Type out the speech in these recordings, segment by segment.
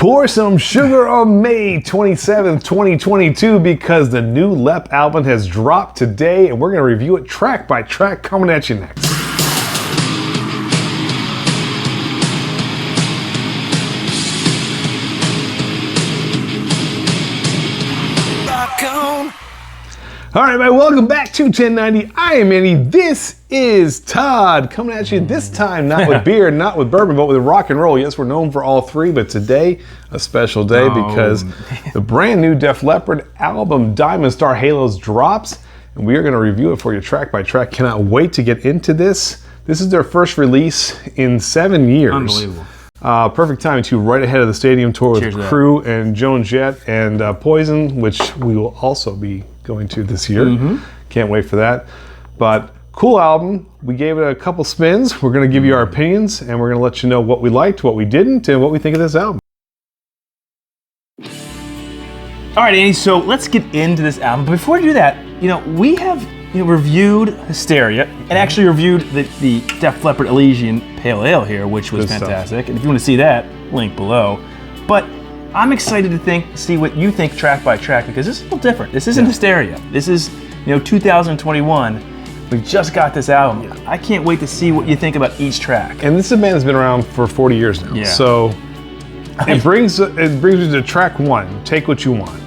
Pour some sugar on May 27th, 2022, because the new Leppard album has dropped today, and we're going to review it track by track, coming at you next. All right, everybody, welcome back to 1090. I am Andy. This is Todd coming at you this time, not with beer, not with bourbon, but with rock and roll. Yes, we're known for all three, but today, a special day because the brand new Def Leppard album, Diamond Star Halos, drops, and we are going to review it for you track by track. Cannot wait to get into this. This is their first release in 7 years. Unbelievable. Perfect timing too, right ahead of the stadium tour with Crew and Joan Jett and Poison, which we will also be going to this year. Can't wait for that. But cool album. We gave it a couple spins. We're going to give you our opinions, and we're going to let you know what we liked, what we didn't, and what we think of this album. All right, Andy, so let's get into this album. But before we do that, we have reviewed Hysteria and actually reviewed the Def Leppard Elysian Pale Ale here, which was fantastic. And if you want to see that, link below. But I'm excited to see what you think track by track, because this is a little different. This isn't Hysteria. This is 2021. We just got this album. I can't wait to see what you think about each track. And this band has been around for 40 years now. So it brings me to track one, Take What You Want.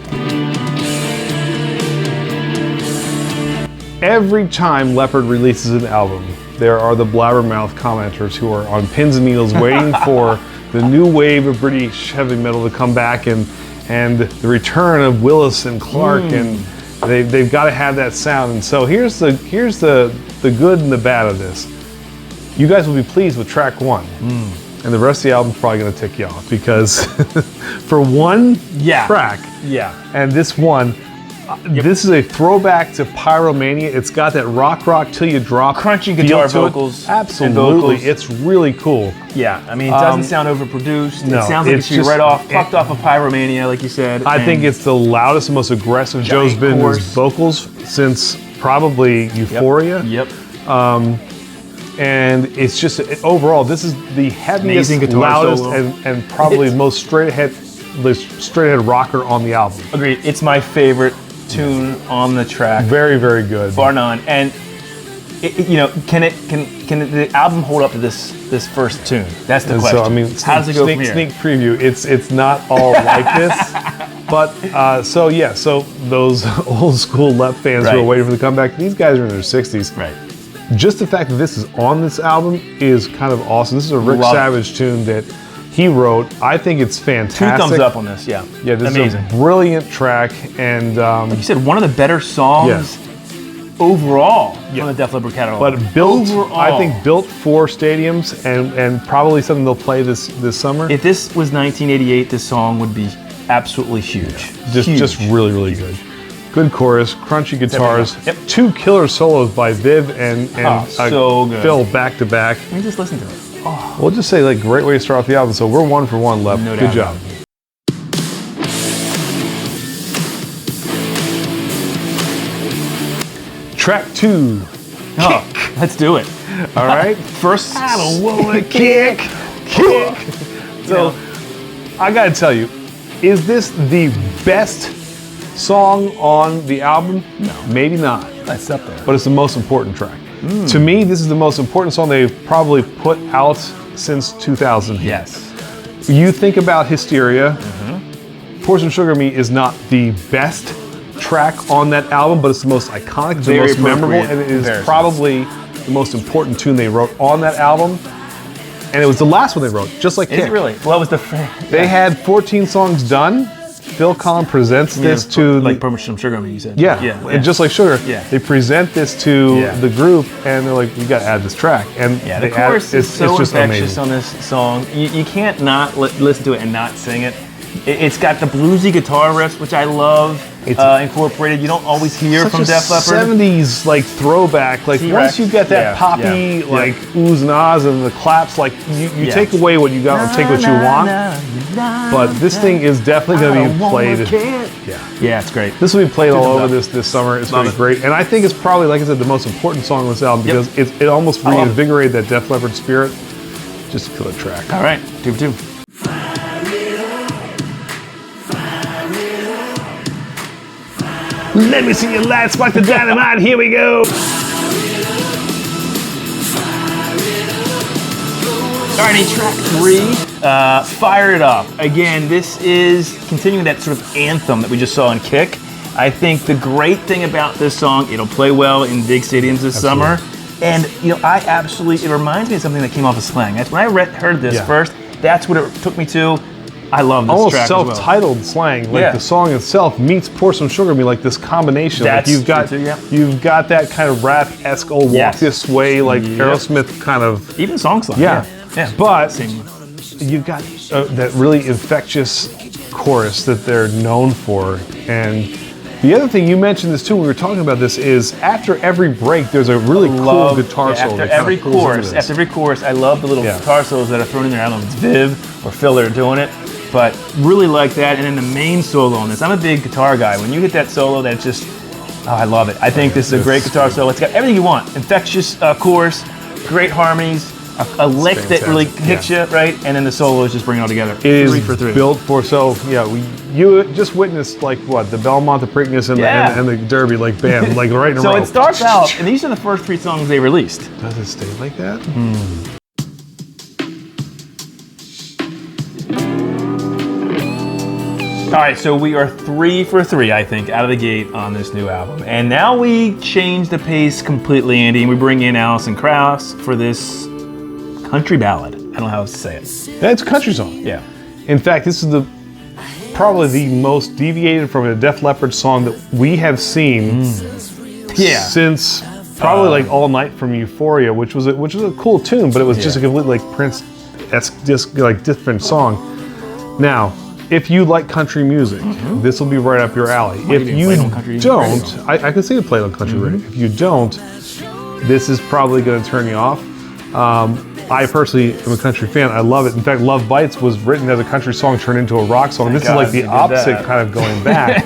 Every time Leppard releases an album, there are the blabbermouth commenters who are on pins and needles waiting for the new wave of British heavy metal to come back, and the return of Willis and Clark, and they've got to have that sound. And so here's the good and the bad of this. You guys will be pleased with track one, and the rest of the album's probably going to tick you off, because for one track, and this one. This is a throwback to Pyromania. It's got that rock till you drop. Crunchy guitar vocals. Absolutely. It's really cool. Yeah, I mean, it doesn't sound overproduced. No, it sounds like it's just plucked off of Pyromania, like you said. I think it's the loudest and most aggressive Joe's been in his vocals since probably Euphoria. And it's just, overall, this is the heaviest, loudest, and probably most straight ahead rocker on the album. Agreed. It's my favorite tune on the track. Very, very good. Bar none. And can the album hold up to this first tune? That's the question. So, I mean, how does it go from here? Sneak preview. It's not all like this, but so those old school Lepp fans who are waiting for the comeback, these guys are in their 60s. Right. Just the fact that this is on this album is kind of awesome. This is a Rick Savage tune that he wrote. I think it's fantastic. 2 thumbs up on this, yeah. Yeah, this is a brilliant track, and like you said, one of the better songs overall on the Def Leppard catalog. But built, I think, built for stadiums, and probably something they'll play this summer. If this was 1988, this song would be absolutely huge. Just really, really good. Good chorus, crunchy guitars, 2 killer solos by Viv and Phil back to back. Let me just listen to it. We'll just say, great way to start off the album. So we're 1 for 1, Lepp. No Good job. Track 2. Kick. Let's do it. All right. First. I don't want to kick. So I got to tell you, is this the best song on the album? No. Maybe not. That's up there. But it's the most important track. To me, this is the most important song they've probably put out since 2000. Yes. You think about Hysteria. Pour Some Sugar on Me is not the best track on that album, but it's the most iconic, the most memorable, and it is probably the most important tune they wrote on that album. And it was the last one they wrote, just like Kick. Is it really? Well, it was They had 14 songs done. Phil Collins presents this to Pour Some Sugar on Me, you said. And just like Sugar, they present this to the group, and they're like, "We got to add this track." And the chorus is so infectious on this song. You can't not listen to it and not sing it. It's got the bluesy guitar riffs, which I love. Incorporated. You don't always hear from Def Leppard. 70s throwback. Once you get that poppy oohs and ahs and the claps, you take away what you got and take what you want. But this thing is definitely going to be played. Yeah, it's great. This will be played all over this summer. It's going to be great. And I think it's probably, like I said, the most important song on this album, because it almost reinvigorated that Def Leppard spirit. Just a killer track. All right, 2 for 2. Let me see your light, spark the dynamite, here we go. All right, track 3, Fire It Up. Again, this is continuing that sort of anthem that we just saw in Kick. I think the great thing about this song, it'll play well in big stadiums this summer. And, it reminds me of something that came off of Slang. That's when I heard this first, that's what it took me to. I love this track almost self-titled Slang, like the song itself meets Pour Some Sugar Me, like this combination. That's like you've got that kind of rap-esque old Walk This Way, like Aerosmith kind of. Even song slang. Yeah. But you've got that really infectious chorus that they're known for. And the other thing, you mentioned this too when we were talking about this, is after every break there's a really cool guitar solo. After every chorus, I love the little guitar solos that are thrown in there. I don't know if it's Viv or Phil that are doing it, but really like that. And then the main solo on this, I'm a big guitar guy. When you hit that solo, that's just, I love it. I think this is a great guitar solo. It's got everything you want. Infectious chorus, great harmonies, a lick that really hits you, right? And then the solos just bring it all together. It is 3 for 3. Built for, you just witnessed like what, the Belmont, the Preakness, and the Derby, like bam, like right in a row. So it starts out, and these are the first 3 songs they released. Does it stay like that? All right, so we are 3 for 3, I think, out of the gate on this new album. And now we change the pace completely, Andy, and we bring in Alison Krauss for this country ballad. I don't know how else to say it. It's a country song. Yeah. In fact, this is probably the most deviated from a Def Leppard song that we have seen since probably like All Night from Euphoria, which was a cool tune, but it was just a completely like Prince, that's just like different song. Now, if you like country music, this will be right up your alley. If you don't, I can see it played on country radio. If you don't, this is probably going to turn you off. I personally am a country fan. I love it. In fact, Love Bites was written as a country song turned into a rock song. This is like the opposite kind of going back.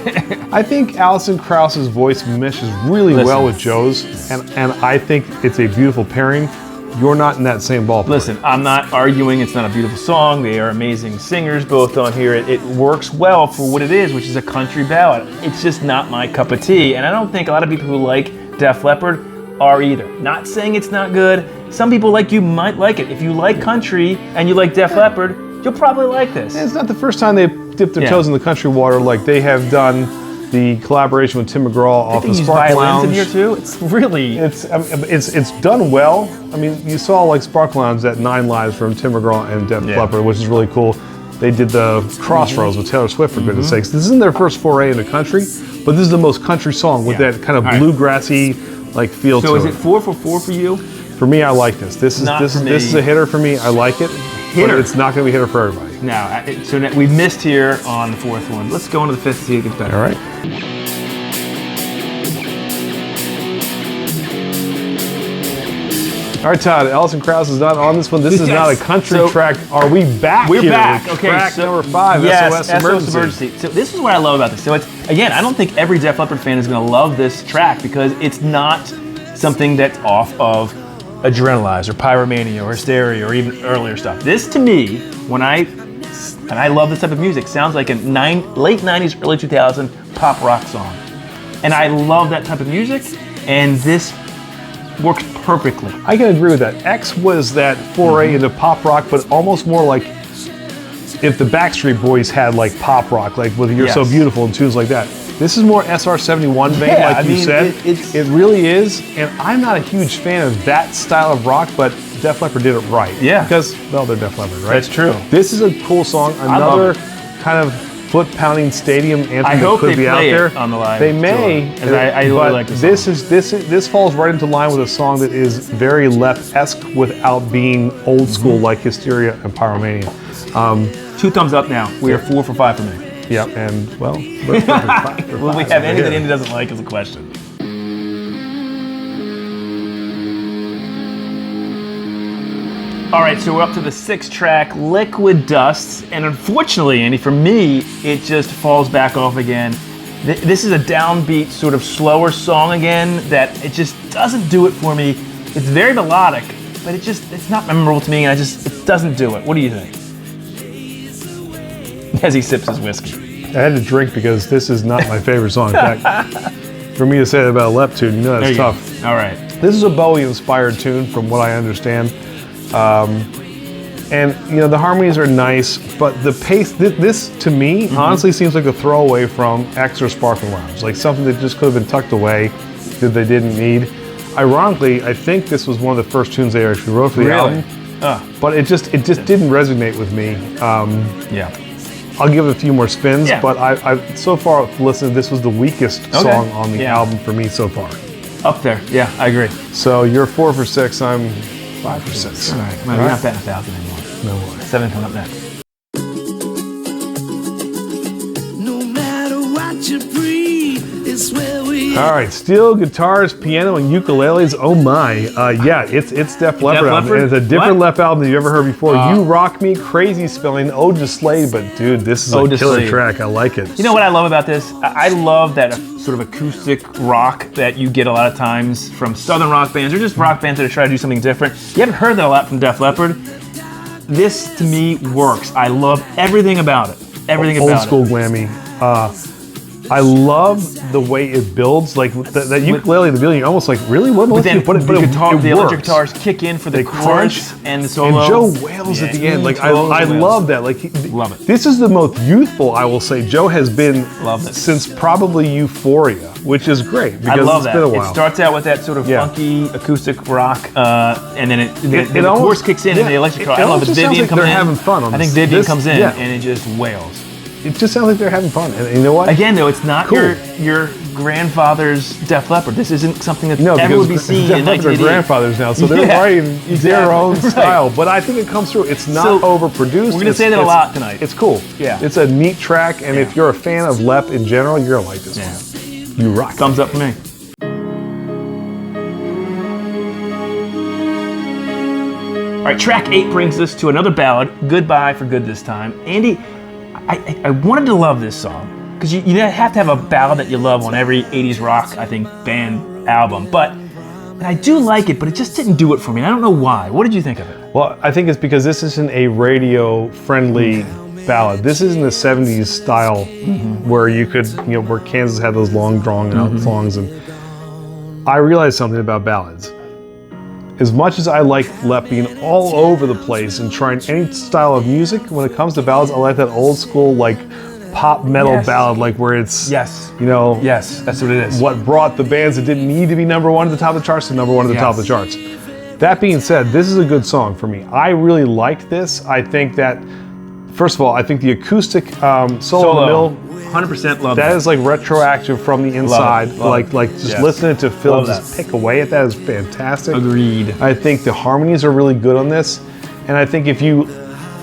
I think Alison Krauss's voice meshes really well with Joe's, and I think it's a beautiful pairing. You're not in that same ballpark. Listen, I'm not arguing it's not a beautiful song. They are amazing singers both on here. It works well for what it is, which is a country ballad. It's just not my cup of tea, and I don't think a lot of people who like Def Leppard are either. Not saying it's not good. Some people like you might like it. If you like country and you like Def Leppard, you'll probably like this. It's not the first time they've dipped their toes in the country water. Like they have done the collaboration with Tim McGraw off the Spark Lounge. In here too. It's really it's done well. I mean, you saw like Spark Lounge at 9 Lives from Tim McGraw and Def Leppard, which is really cool. They did the Crossroads with Taylor Swift, for goodness sakes. This isn't their first foray into country, but this is the most country song with that kind of bluegrassy like feel to it. So is it 4 for 4 for you? For me, I like this. This is a hitter for me. I like it. Hitter. But it's not going to be a hitter for everybody. Now, so we missed here on the 4th one. Let's go into the 5th to see if it gets better. All right. All right, Todd. Alison Krauss is not on this one. This is not a country track. Are we back? We're here? back. Okay. Track number 5. Yes, SOS Emergency. So this is what I love about this. So it's again, I don't think every Def Leppard fan is going to love this track because it's not something that's off of Adrenalize or Pyromania or Hysteria or even earlier stuff. This to me, and I love this type of music, sounds like a late 90s, early 2000 pop rock song. And I love that type of music, and this works perfectly. I can agree with that. X was that foray into pop rock, but almost more like if the Backstreet Boys had like pop rock, like with You're So Beautiful and tunes like that. This is more SR-71 vein, like you said. It really is, and I'm not a huge fan of that style of rock, but Def Leppard did it right. Yeah. Because, well, they're Def Leppard, right? That's true. This is a cool song. Another kind of foot-pounding stadium anthem that could be out there. On the live they may, I really like this falls right into line with a song that is very Lepp-esque without being old school like Hysteria and Pyromania. 2 thumbs up now. We are 4 for 5 for me. Yep, and well, will we have any that Andy doesn't like is a question. All right, so we're up to the 6th track, Liquid Dust, and unfortunately, Andy, for me, it just falls back off again. This is a downbeat, sort of slower song again that it just doesn't do it for me. It's very melodic, but it's not memorable to me, and it doesn't do it. What do you think? As he sips his whiskey. I had to drink because this is not my favorite song. In fact, for me to say that about a Lep tune. You know that's tough. All right. This is a Bowie-inspired tune, from what I understand. And you know the harmonies are nice, but the pace. This to me honestly seems like a throwaway from X or Sparkling Lounge, like something that just could have been tucked away that they didn't need. Ironically, I think this was one of the first tunes they actually wrote for the album. But it just didn't resonate with me. Yeah. I'll give it a few more spins, but I so far listened, this was the weakest song on the album for me so far. Up there, yeah, I agree. So you're 4 for 6, I'm 5 for 6. All right, we're not batting 1,000 anymore. No way. 7 coming up next. No matter what you breathe, it's where we. All right, steel guitars, piano, and ukuleles. Oh my! Yeah, it's Def Leppard album, and it's a different Lep album than you ever heard before. You Rock Me, Crazy Spelling, Ode to Slade, but dude, this is a killer track. I like it. You know what I love about this? I love that sort of acoustic rock that you get a lot of times from southern rock bands or just rock bands that are trying to do something different. You haven't heard that a lot from Def Leppard. This to me works. I love everything about it. Everything about it. Old school glammy. I love the way it builds, like that ukulele, the building. Almost like really, what? But then the electric guitars kick in for the chorus and the solo. And Joe wails at the end. Like I love that. Like love it. This is the most youthful I will say Joe has been since probably Euphoria, which is great because I love it's been a while. It starts out with that sort of funky acoustic rock, and then the chorus kicks in and the electric guitar. I love it. Vivian comes in. They're having fun on this. I think Vivian comes in and it just wails. It just sounds like they're having fun, and you know what? Again, though, it's not your grandfather's Def Leppard. This isn't something that ever would be seen in 1988. They're grandfathers now, so they're writing their own style. But I think it comes through. It's not overproduced. We're going to say that a lot tonight. It's cool. Yeah. It's a neat track, and if you're a fan of Lep in general, you're going to like this one. You rock. Thumbs up for me. All right, track 8 brings us to another ballad, Goodbye for Good this time. Andy, I wanted to love this song because you have to have a ballad that you love on every 80s rock, I think, band album. But I do like it, but it just didn't do it for me. I don't know why. What did you think of it? Well, I think it's because this isn't a radio-friendly ballad. This isn't the 70s style where you could, where Kansas had those long, drawn-out songs. And I realized something about ballads. As much as I like Lep being all over the place and trying any style of music, when it comes to ballads, I like that old school, like, pop metal ballad, like where it's, yes, that's what it is. What brought the bands that didn't need to be number one at the top of the charts to number one at the top of the charts. That being said, this is a good song for me. I really liked this. I think that, first of all, I think the acoustic solo in the middle, 100% love that. That is like retroactive from the inside. Like just listening to Phil just pick away at that is fantastic. Agreed. I think the harmonies are really good on this. And I think if you,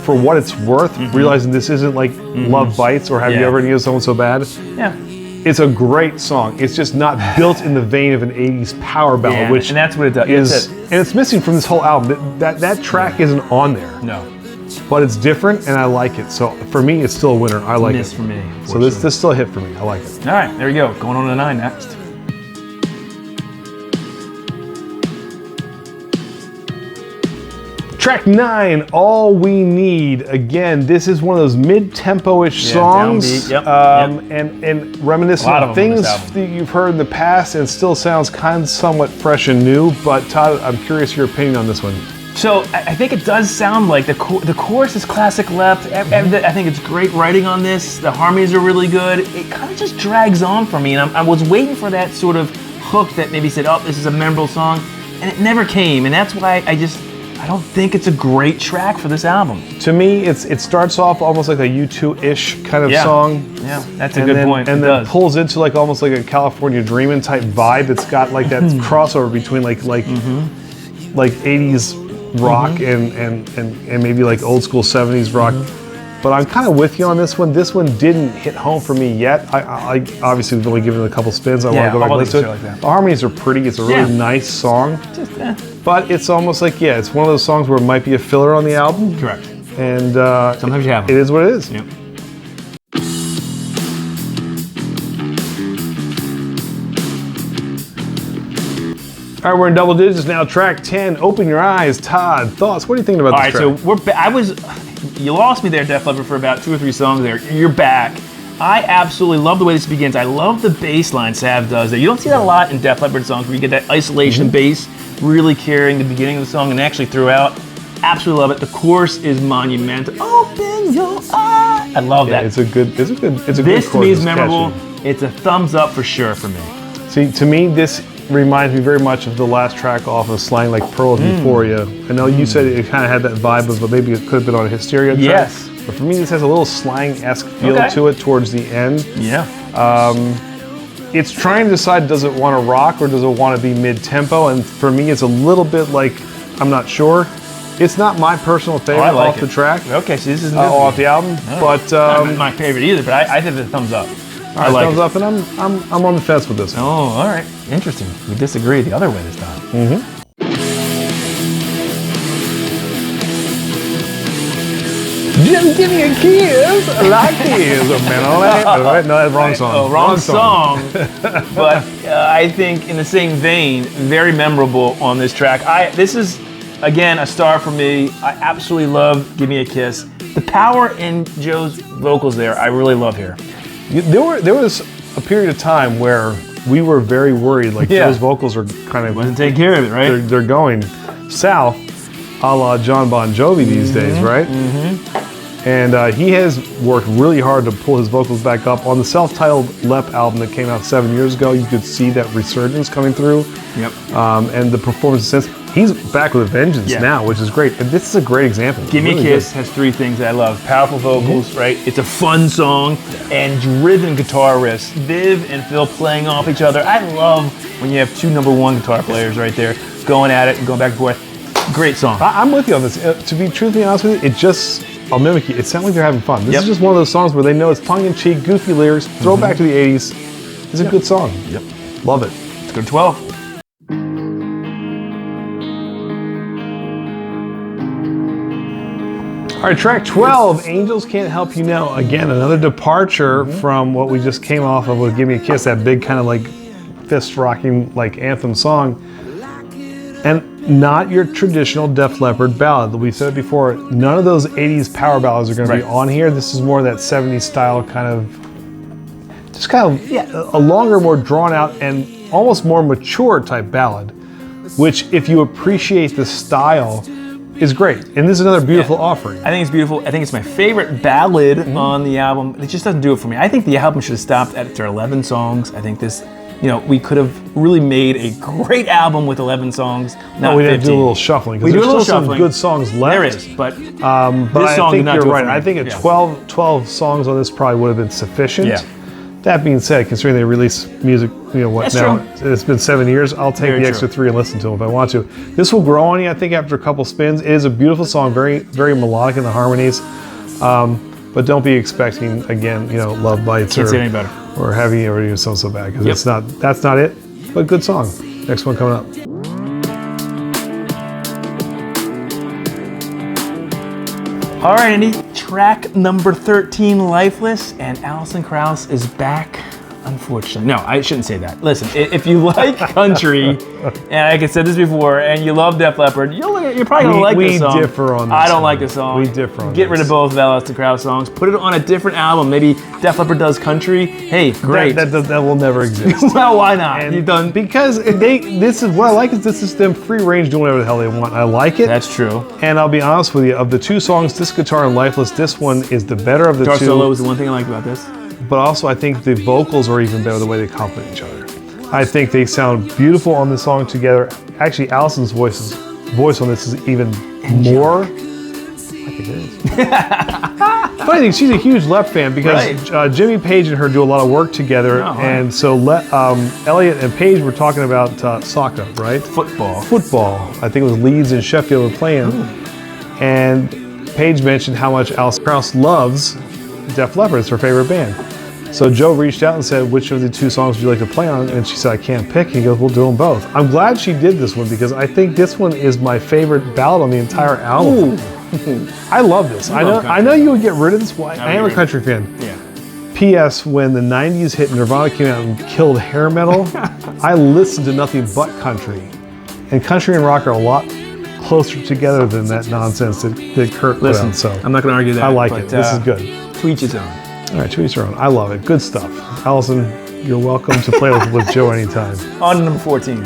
for what it's worth, realizing this isn't like Love Bites or Have You Ever Needed Someone So Bad? Yeah. It's a great song. It's just not built in the vein of an 80s power ballad, which and that's what it does. And it's missing from this whole album. That track isn't on there. No. But it's different, and I like it. So for me, it's still a winner. I like it. For me. So this is still a hit for me. I like it. All right, there we go. Going on to 9 next. Track 9, All We Need. Again, this is one of those mid-tempo-ish songs, and reminiscent of things that you've heard in the past, and still sounds kind of somewhat fresh and new. But Todd, I'm curious your opinion on this one. So I think it does sound like the chorus is classic Lep. I think it's great writing on this. The harmonies are really good. It kind of just drags on for me, and I was waiting for that sort of hook that maybe said, "Oh, this is a memorable song," and it never came. And that's why I don't think it's a great track for this album. To me, it starts off almost like a U2-ish kind of song. Yeah, that's a good point. And then pulls into like almost like a California Dreamin' type vibe. It's got like that crossover between like 80s rock and maybe like old school 70s rock. But I'm kind of with you on this one. This one didn't hit home for me yet. I obviously we've only given it a couple spins. I want to go back and listen to it. Like the harmonies are pretty. It's a really nice song. But it's almost like, it's one of those songs where it might be a filler on the album. Correct. And sometimes you have them. It is what it is. Yep. All right, we're in double digits now. Track 10, Open Your Eyes. Todd, thoughts? What are you thinking about this track? All right, so you lost me there, Def Leppard, for about 2 or 3 songs there. You're back. I absolutely love the way this begins. I love the bass line Sav does there. You don't see that a lot in Def Leppard songs where you get that isolation bass really carrying the beginning of the song and actually throughout. Absolutely love it. The chorus is monumental. Open your eyes. I love that. It's a good This chorus. to me is It's memorable. catchy. It's a thumbs up for sure for me. See, to me, this reminds me very much of the last track off of Slang Like Pearl of Euphoria. I know you said it kind of had that vibe of, but maybe it could have been on a Hysteria track. Yes. But for me, this has a little Slang-esque feel Okay. to it towards the end. Yeah. It's trying to decide, does it want to rock or does it want to be mid-tempo? And for me, it's a little bit like, I'm not sure. It's not my personal favorite I like off the track. Okay, so this is Off the album, but not my favorite either, but I think it's a thumbs up. I like thumbs it. up, and I'm on the fence with this one. Oh, all right. Interesting. We disagree the other way this time. Just give me a kiss like this. No, that's wrong song. Oh, wrong song. But I think in the same vein, very memorable on this track. This is, again, a star for me. I absolutely love Gimme A Kiss. The power in Joe's vocals there, I really love here. There was a period of time where we were very worried, like Yeah. those vocals are kind of, Wasn't taking care of it, right? they're going south, a la John Bon Jovi these days, right? And he has worked really hard to pull his vocals back up. On the self-titled Lep album that came out 7 years ago, you could see that resurgence coming through. Yep. And the performance since, he's back with a vengeance Yeah. now, which is great. And this is a great example. Gimme Really A Kiss good. has three things that I love. Powerful vocals, right? It's a fun song, and driven guitar riffs. Viv and Phil playing off each other. I love when you have two #1 guitar players right there going at it and going back and forth. Great song. I'm with you on this. To be truthfully honest with you, it just, I'll mimic you, it sounds like they're having fun. This Yep. is just one of those songs where they know it's tongue-in-cheek, goofy lyrics, throw back to the 80s. It's a good song. Yep. Love it. Let's go to 12. All right, track 12, Angels Can't Help You Now. Again, another departure from what we just came off of with Give Me a Kiss, that big kind of like fist-rocking like anthem song. And not your traditional Def Leppard ballad. We said it before, none of those 80s power ballads are going to be on here. This is more that 70s style kind of, just kind of a longer, more drawn out and almost more mature type ballad, which if you appreciate the style, is great. And this is another beautiful offering. I think it's beautiful. I think it's my favorite ballad on the album. It just doesn't do it for me. I think the album should have stopped after 11 songs. I think this, we could have really made a great album with 11 songs. No, we didn't do a little shuffling because there's still some good songs left. There is, but But this I song think did not you're do it right. for me. I think Yeah. 12 songs on this probably would have been sufficient. Yeah. That being said, considering they release music, what That's now? true. It's been 7 years. I'll take Very the extra true. 3 and listen to them if I want to. This will grow on you, I think, after a couple spins. It is a beautiful song, very, very melodic in the harmonies. But don't be expecting again, Love Bites Can't say it any better. or Heavy or something so bad because Yep. it's not. That's not it. But good song. Next one coming up. All right, Andy. Track number 13, Lifeless, and Alison Krauss is back. Unfortunately, no, I shouldn't say that. Listen, if you like country, and like I said this before, and you love Def Leppard, you're probably gonna like this song. We differ on this. I don't one. like this song. We differ on Get rid this. of both of Alison Krauss songs. Put it on a different album. Maybe Def Leppard does country. Hey, great. That will never exist. Well, why not? And You've done. because this is what I like is this is them free range doing whatever the hell they want. I like it. That's true. And I'll be honest with you, of the two songs, This Guitar and Lifeless, this one is the better of the Guitar two. solo is the one thing I like about this. But also I think the vocals are even better the way they complement each other. I think they sound beautiful on this song together. Actually, Alison's voice on this is even more like it is. Funny thing, she's a huge Lep fan because Jimmy Page and her do a lot of work together, and so Elliot and Page were talking about soccer, right? Football. I think it was Leeds and Sheffield were playing, and Page mentioned how much Alison Krauss loves Def Leppard. It's her favorite band. So Joe reached out and said, which of the two songs would you like to play on? And she said, I can't pick. And he goes, we'll do them both. I'm glad she did this one because I think this one is my favorite ballad on the entire album. I love this. I know you would get rid of this. Well, I am a country fan. Yeah. P.S. When the 90s hit, Nirvana came out and killed hair metal, I listened to nothing but country. And country and rock are a lot closer together than that nonsense that Kurt put out. So I'm not going to argue that. I like it. This is good. To each his own. All right, to each their own. I love it. Good stuff. Allison, you're welcome to play with Joe anytime. On to number 14.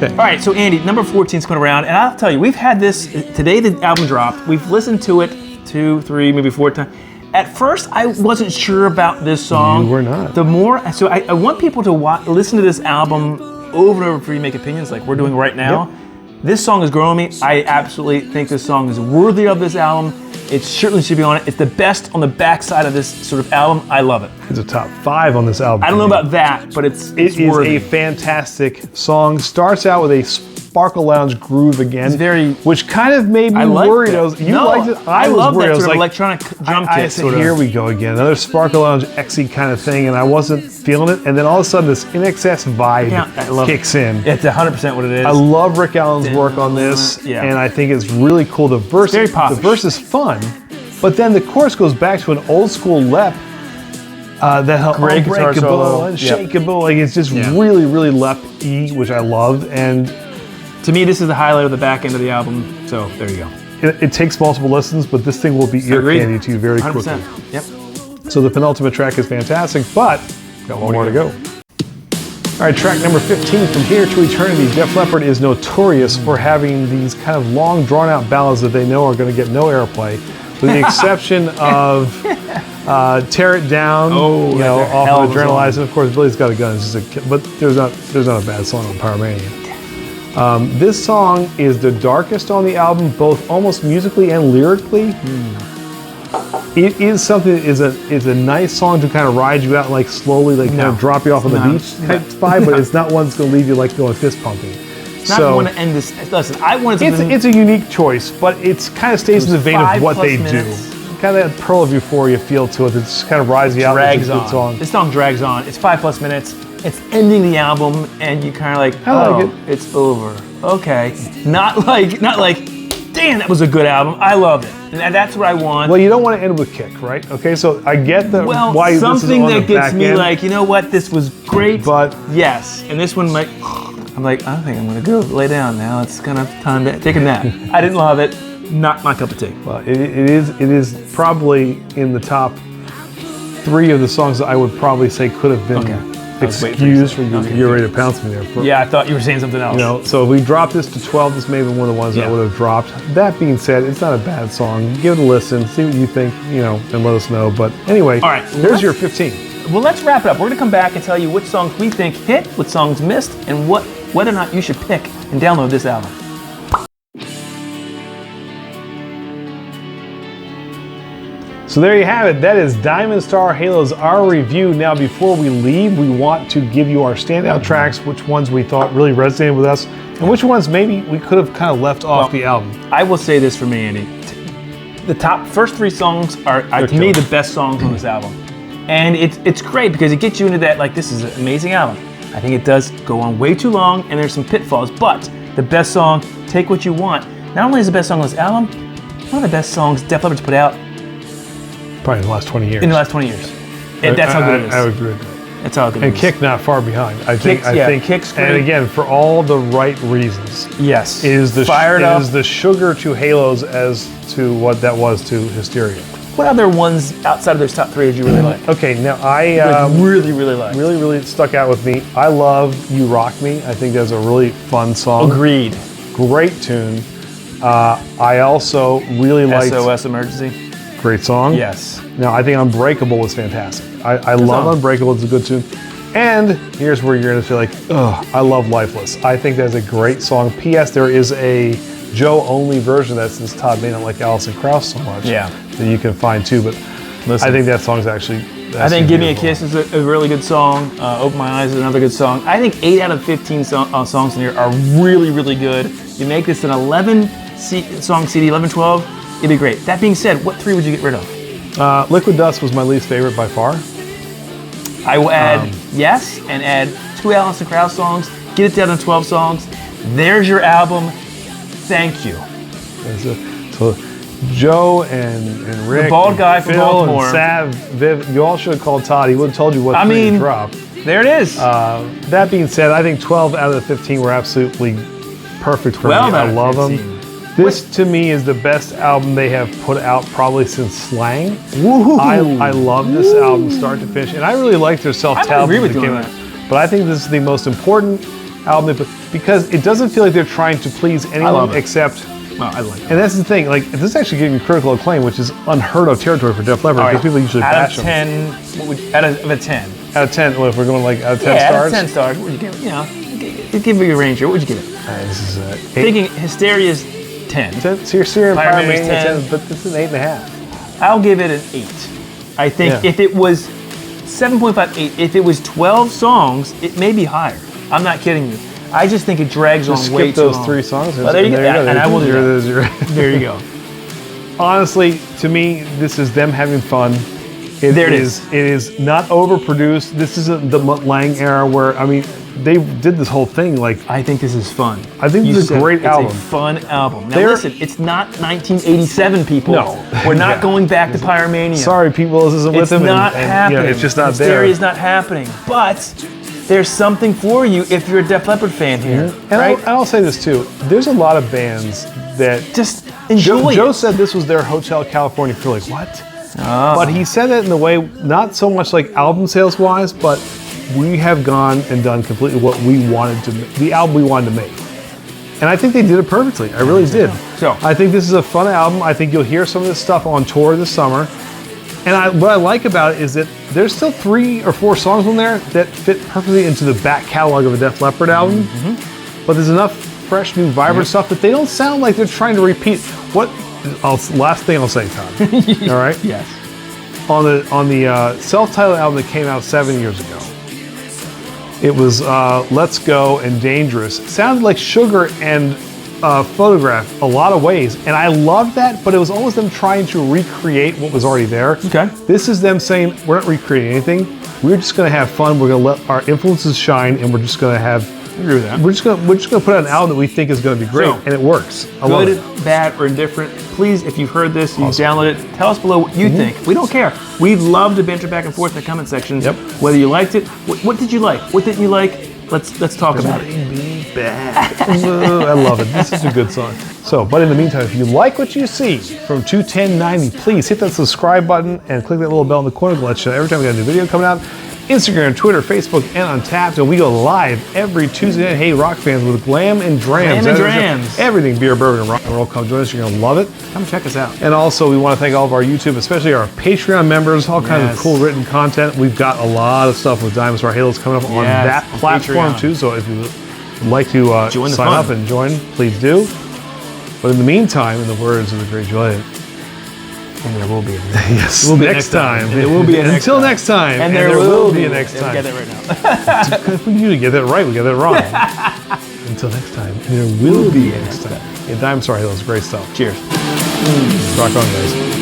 Okay. All right, so Andy, number 14 is coming around, and I'll tell you, we've had this, today the album dropped, we've listened to it 2, 3, maybe 4 times. At first, I wasn't sure about this song. You were not. The more, so I want people to listen to this album over and over before you make opinions like we're doing right now. Yep. This song is growing me. I absolutely think this song is worthy of this album. It certainly should be on it. It's the best on the backside of this sort of album. I love it. It's a top 5 on this album. I don't know about that, but it's It is worthy. a fantastic song. Starts out with a Sparkle Lounge groove again, It's very- which kind of made me liked worried. it. You No, liked it? I was love worried. that I was sort of like, electronic drum I kit. said, sort of. here we go again, another Sparkle Lounge X-y kind of thing, and I wasn't feeling it. And then all of a sudden, this InXS vibe Yeah, I love kicks in. It's 100% what it is. I love Rick Allen's work on this, Yeah. and I think it's really cool. The verse, Very the popish. verse is fun, but then the chorus goes back to an old school Lep. That Great guitar Unbreakable solo. and Yep. Shakeable, like it's just Yeah. really, really Lep-y, which I love, and To me, this is the highlight of the back end of the album. So there you go. it takes multiple listens, but this thing will be ear Agreed. candy to you very quickly. 100%. Yep. So the penultimate track is fantastic, but got one more to go. All right, track number 15, From Here to Eternity. Def Leppard is notorious for having these kind of long, drawn-out ballads that they know are going to get no airplay, with the exception of Tear It Down, Oh, you know, that's a off hell of of a Adrenalize, and of course, Billy's Got a Gun. Is just but there's not a bad song on Pyromania. This song is the darkest on the album, both almost musically and lyrically. It is something that is a nice song to kind of ride you out, like slowly, like kind No. of drop you off on the No. beach type vibe, but it's not one that's going to leave you like going fist pumping. It's not one to end this. Listen, I wanted something. It's a unique choice, but it's kind of stays in the vein of 5+ what they minutes. do. Kind of that Pearl of Euphoria feel to it that just kind of rides you out. drags It's a good on. song. This song drags on. It's 5+ minutes. It's ending the album, and you kind of like, I like oh, it. it's over. Okay, not like, damn, that was a good album. I love it, and that's what I want. Well, you don't want to end with Kick, right? Okay, so I get the Well, why this is something on the that gets back me end, like, you know what, this was great, but yes. And this one, like, I'm like, I think I'm gonna go lay down now. It's kind of time to take a nap. I didn't love it. Not my cup of tea. well, it is probably in the top 3 of the songs that I would probably say could have been Okay. I was waiting for you to excused say- for you. okay. You're ready to pounce me there. For, Yeah, I thought you were saying something else. You know, so if we dropped this to 12, this may have been one of the ones that I Yeah. would have dropped. That being said, it's not a bad song. Give it a listen, see what you think, you know, and let us know. But anyway, All right, there's your 15. Well, let's wrap it up. We're going to come back and tell you which songs we think hit, what songs missed, and whether or not you should pick and download this album. So there you have it. That is Diamond Star Halo's our review. Now, before we leave, we want to give you our standout tracks, which ones we thought really resonated with us, and which ones maybe we could have kind of left off the album. I will say this for me, Andy. The top first 3 songs are to me killer. the best songs on this album. And it's great because it gets you into that, like, this is an amazing album. I think it does go on way too long and there's some pitfalls, but the best song, Take What You Want, not only is the best song on this album, one of the best songs Def Leppard's put out Probably in the last 20 years. in the last 20 years. And that's how good it is. I would agree with that. That's how good And it is. Kick not far behind. I think. Kick's and great. again, for all the right reasons, Yes. is the Fired up. is the sugar to Halos as to what that was to Hysteria. What other ones outside of those top 3 did you really like? Okay, now I really, really like. really stuck out with me. I love You Rock Me. I think that's a really fun song. Agreed. Great tune. I also really liked SOS Emergency. great song. Yes. Now I think Unbreakable was fantastic. I love song. Unbreakable. It's a good tune. And here's where you're gonna feel like, ugh, I love Lifeless. I think that's a great song. P.S. There is a Joe only version of that since Todd may not like Alison Krauss so much. Yeah. That you can find too. But Listen. I think that song's actually. I think Gimme A Kiss is a really good song. Open My Eyes is another good song. I think 8 out of 15 songs in here are really, really good. You make this an 11-song CD, 11, 12, it'd be great. That being said, what 3 would you get rid of? Liquid Dust was my least favorite by far. I will add Yes and add 2 Alison Krauss songs, get it down to 12 songs. There's your album. Thank you. So Joe and Rick, The bald and guy from Phil Baltimore. and Sav, Viv, you all should have called Todd. He would have told you what I three to mean, drop. There it is. That being said, I think 12 out of the 15 were absolutely perfect for me. I love them. This to me is the best album they have put out probably since Slang. Woohoo! I love this album start to finish, and I really like their self-titled. agree with you on out. that. But I think this is the most important album they put, because it doesn't feel like they're trying to please anyone love it. except. Well, I like it. And that's the thing. Like, this is actually getting critical acclaim, which is unheard of territory for Def Leppard, because people usually bash them. Out of a 10. Out of 10, what if we're going like out of 10 Yeah, stars? out of 10 stars. What would you give it? You know, give me a range here. What would you give it? This is 8. Thinking Hysteria's 10. So you're Syrian Pyromania's Pyromania 10. 10, but this is an 8.5. I'll give it an 8. I think if it was 7.5, 8, if it was 12 songs, it may be higher. I'm not kidding you. I just think it drags on Just way skip too those long. 3 songs. Well, there you go. And I will do that. There you go. Honestly, to me, this is them having fun. It is not overproduced. This isn't the Mutt Lange era where, I mean, they did this whole thing like. I think this is fun. I think this is a great album. It's a fun album. Now listen, it's not 1987, people. No. We're not going back to Pyromania. Sorry, Pete Willis isn't with It's them. not happening. You know, it's just not there. Hysteria's not happening. But there's something for you if you're a Def Leppard fan here. And Right? I'll say this too. There's a lot of bands that Just enjoy Joe it. said this was their Hotel California. You're like, what? Oh. But he said it in the way, not so much like album sales wise, but we have gone and done completely what we wanted to, the album we wanted to make. And I think they did it perfectly. I really did. So I think this is a fun album. I think you'll hear some of this stuff on tour this summer. And what I like about it is that there's still 3 or 4 songs on there that fit perfectly into the back catalog of a Def Leppard album. But there's enough fresh, new, vibrant stuff that they don't sound like they're trying to repeat. Last thing I'll say, Todd. All right? Yes. On the self-titled album that came out 7 years ago, it was Let's Go and Dangerous. It sounded like Sugar and Photograph a lot of ways, and I loved that, but it was almost them trying to recreate what was already there. Okay. This is them saying, we're not recreating anything, we're just gonna have fun, we're gonna let our influences shine, and we're just gonna have, I agree with that. we're just gonna put out an album that we think is gonna be great, So, and it works. I love Good, it. bad, or indifferent. Please, if you've heard this, you download it, tell us below what you think. We don't care. We'd love to banter back and forth in the comment section. Yep. Whether you liked it, what did you like? What didn't you like? Let's talk about it. I love it. This is a good song. So, but in the meantime, if you like what you see from 21090, please hit that subscribe button and click that little bell in the corner to let you know every time we got a new video coming out. Instagram, Twitter, Facebook, and Untappd. And we go live every Tuesday night. Hey, rock fans, with Glam and Drams. Glam and Drams. Everything beer, bourbon, and rock and roll. Come join us. You're going to love it. Come check us out. And also, we want to thank all of our YouTube, especially our Patreon members, all kinds of cool written content. We've got a lot of stuff with Diamonds for Halos coming up on that platform, too. So if you would like to sign up and join, please do. But in the meantime, in the words of the great Juliet, And there will be a yes, next time. There will be a next Until next time. And there will be a next time. Get that right now. We usually get that right, we get that wrong. Until next time. And there will be a next time. Yeah, Diamonds for Halos, great stuff. Cheers. Rock on, guys.